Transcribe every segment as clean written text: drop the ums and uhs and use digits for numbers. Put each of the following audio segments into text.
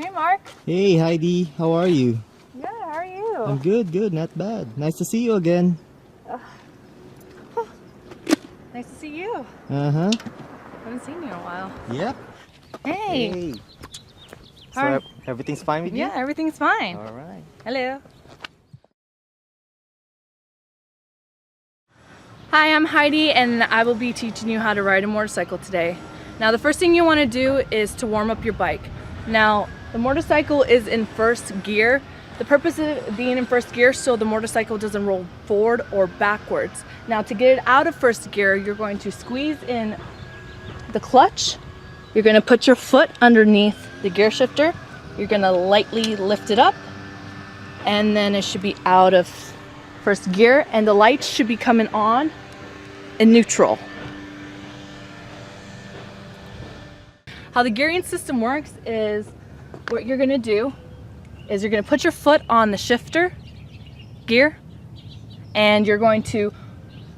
Hey, Mark. Hey Heidi, how are you? Good, how are you? I'm good, not bad. Nice to see you again. Nice to see you. Uh-huh. Haven't seen you in a while. Yep. Hey. Hey. So Hi. everything's fine with you? Yeah, everything's fine. All right. Hello. Hi, I'm Heidi and I will be teaching you how to ride a motorcycle today. Now the first thing you want to do is to warm up your bike. Now the motorcycle is in first gear. The purpose of being in first gear so the motorcycle doesn't roll forward or backwards. Now to get it out of first gear, you're going to squeeze in the clutch. You're going to put your foot underneath the gear shifter. You're going to lightly lift it up and then it should be out of first gear and the lights should be coming on in neutral. How the gearing system works is what you're going to do is you're going to put your foot on the shifter gear and you're going to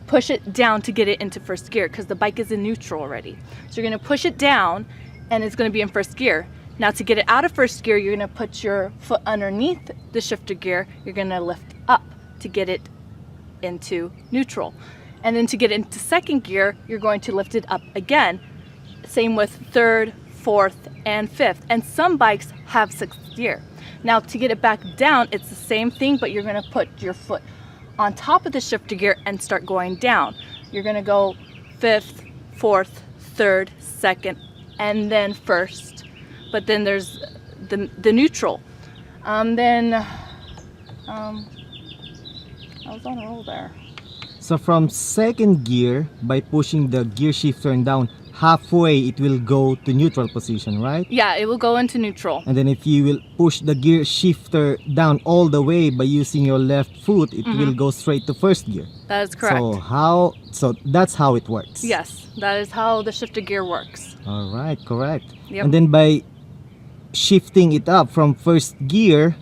push it down to get it into first gear because the bike is in neutral already. So you're going to push it down and it's going to be in first gear. Now to get it out of first gear, you're going to put your foot underneath the shifter gear. You're going to lift up to get it into neutral. And then to get into second gear, you're going to lift it up again. Same with third, fourth, and fifth. And some bikes have sixth gear. Now to get it back down, it's the same thing, but you're going to put your foot on top of the shifter gear and start going down. You're going to go fifth, fourth, third, second, and then first. But then there's the neutral. I was on a roll there. So from second gear, by pushing the gear shifter down halfway, it will go to neutral position, right? Yeah, it will go into neutral. And then if you will push the gear shifter down all the way by using your left foot, it will go straight to first gear. That is correct. So that's how it works. Yes, that is how the shifter gear works. All right, correct. Yep. And then by shifting it up from first gear,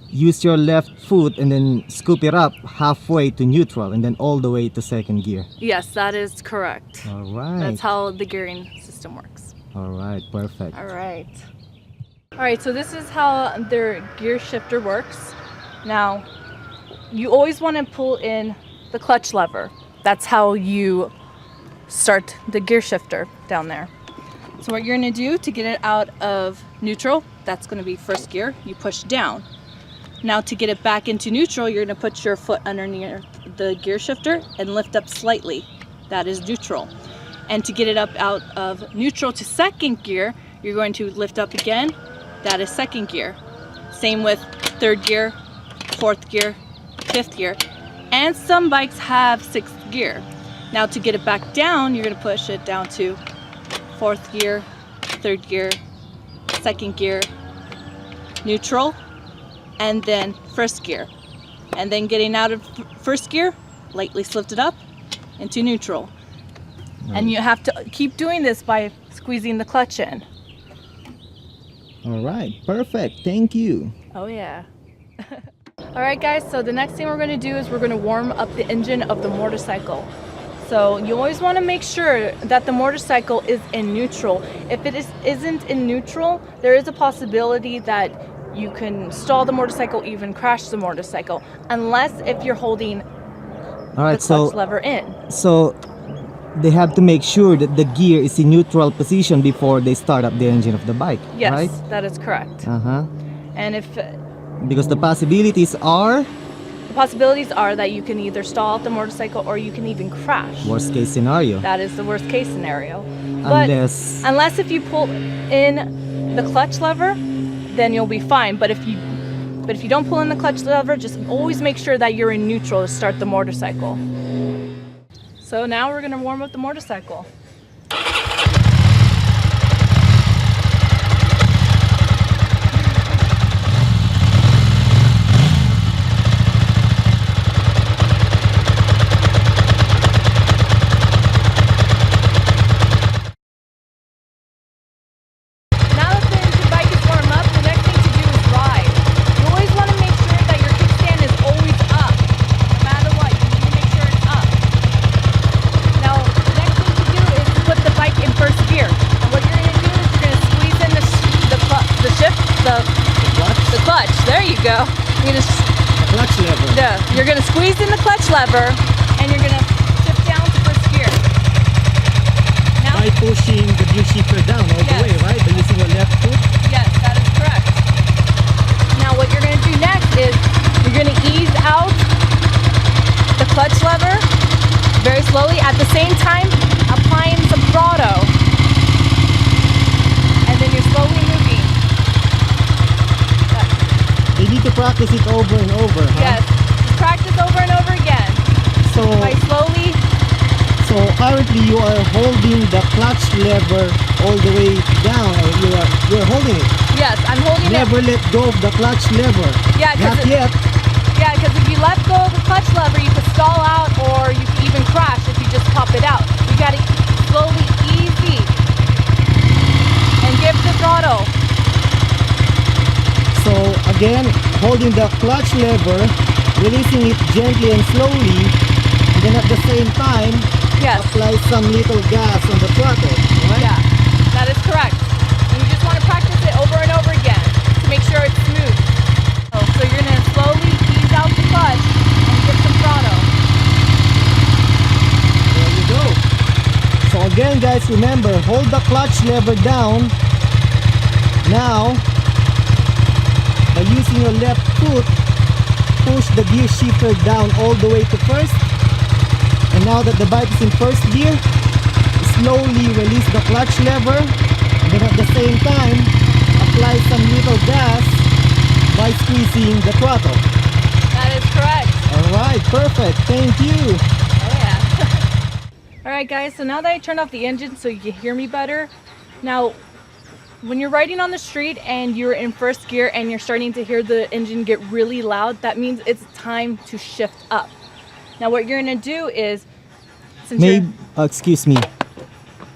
use your left foot and then scoop it up halfway to neutral and then all the way to second gear. Yes, that is correct. All right. That's how the gearing system works. All right, perfect. All right. All right, so this is how their gear shifter works. Now, you always want to pull in the clutch lever. That's how you start the gear shifter down there. So what you're going to do to get it out of neutral, that's going to be first gear, you push down. Now to get it back into neutral, you're going to put your foot underneath the gear shifter and lift up slightly. That is neutral. And to get it up out of neutral to second gear, you're going to lift up again. That is second gear. Same with third gear, fourth gear, fifth gear. And some bikes have sixth gear. Now to get it back down, you're going to push it down to fourth gear, third gear, second gear, neutral, and then first gear. And then getting out of first gear, lightly lift it up into neutral. Right. And you have to keep doing this by squeezing the clutch in. All right, perfect. Thank you. Oh yeah. All right guys, so the next thing we're going to do is we're going to warm up the engine of the motorcycle. So you always want to make sure that the motorcycle is in neutral. If it isn't in neutral, there is a possibility that you can stall the motorcycle, even crash the motorcycle, unless if you're holding the clutch lever in. So they have to make sure that the gear is in neutral position before they start up the engine of the bike, Yes, right? that is correct. Uh-huh. And Because the possibilities are that you can either stall out the motorcycle or you can even crash. worst case scenario. That is the worst case scenario. But unless if you pull in the clutch lever, then you'll be fine. But if you don't pull in the clutch lever, just always make sure that you're in neutral to start the motorcycle. So now we're going to warm up the motorcycle. Clutch? the clutch. There you go. You're gonna The clutch lever. you're gonna squeeze in the clutch lever, and you're gonna shift down to first gear. Now, By pushing the gear shifter down all the Yes. way, right? By using your left foot. yes, that is correct. Now what you're gonna do next is you're gonna ease out the clutch lever very slowly, at the same time applying some throttle. And then you're slowly moving. You need to practice it over and over, huh? Yes, just practice over and over again. So, By slowly, so currently you are holding the clutch lever all the way down, or you're holding it. yes, I'm holding Never it. let go of the clutch lever. Yeah, 'cause Not it- yet. Yeah, because if you let go of the clutch lever, you could stall out or you could even crash if you just pop it out. You gotta slowly, easy, and give the throttle. So again, holding the clutch lever, releasing it gently and slowly, and then at the same time, Yes. apply some little gas on the throttle, right? Yeah, that is correct. And you just want to practice it over and over again to make sure it's smooth. So you're gonna slowly ease out the clutch and give some throttle. There you go. So again guys, remember, hold the clutch lever down. Now, by using your left foot, push the gear shifter down all the way to first. And now that the bike is in first gear, slowly release the clutch lever. And then at the same time, apply some little gas by squeezing the throttle. That is correct. Alright, perfect. Thank you. Oh yeah. Alright guys, so now that I turned off the engine so you can hear me better, now when you're riding on the street and you're in first gear and you're starting to hear the engine get really loud, that means it's time to shift up. Now what you're gonna do is, since Maybe, excuse me,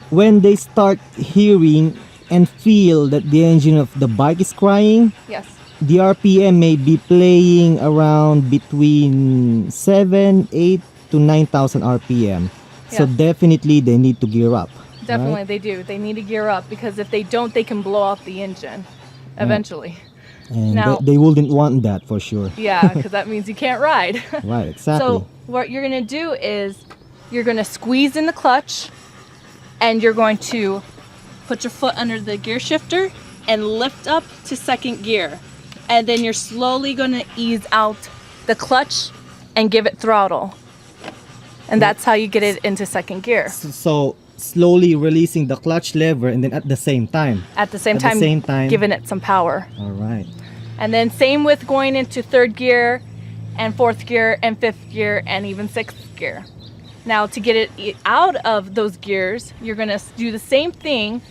when they start hearing and feel that the engine of the bike is crying, yes, the RPM may be playing around between 7, 8 to 9,000 RPM. So Yes. definitely they need to gear up. definitely right? they do. They need to gear up because if they don't, they can blow out the engine eventually. And Now- they wouldn't want that for sure. Yeah, because that means you can't ride. Right, exactly. So what you're gonna do is you're gonna squeeze in the clutch and you're going to put your foot under the gear shifter and lift up to second gear. And then you're slowly gonna ease out the clutch and give it throttle. And that's how you get it into second gear. So slowly releasing the clutch lever and then at the same time. At the same At the time, same time. giving it some power. All right. And then same with going into third gear and fourth gear and fifth gear and even sixth gear. Now to get it out of those gears, you're gonna do the same thing.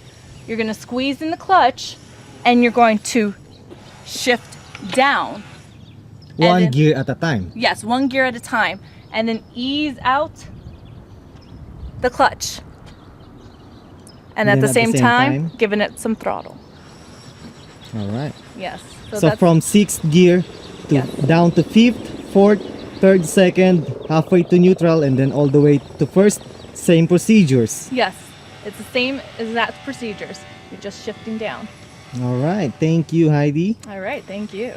You're gonna squeeze in the clutch and you're going to shift down. And One then- gear at a time. Yes, one gear at a time. And then ease out the clutch. And at then the same time, giving it some throttle. All right. Yes. So that's from sixth gear to Yes. down to fifth, fourth, third, second, halfway to neutral, and then all the way to first. Same procedures. yes, it's the same exact procedures. You're just shifting down. All right. Thank you, Heidi. All right, thank you.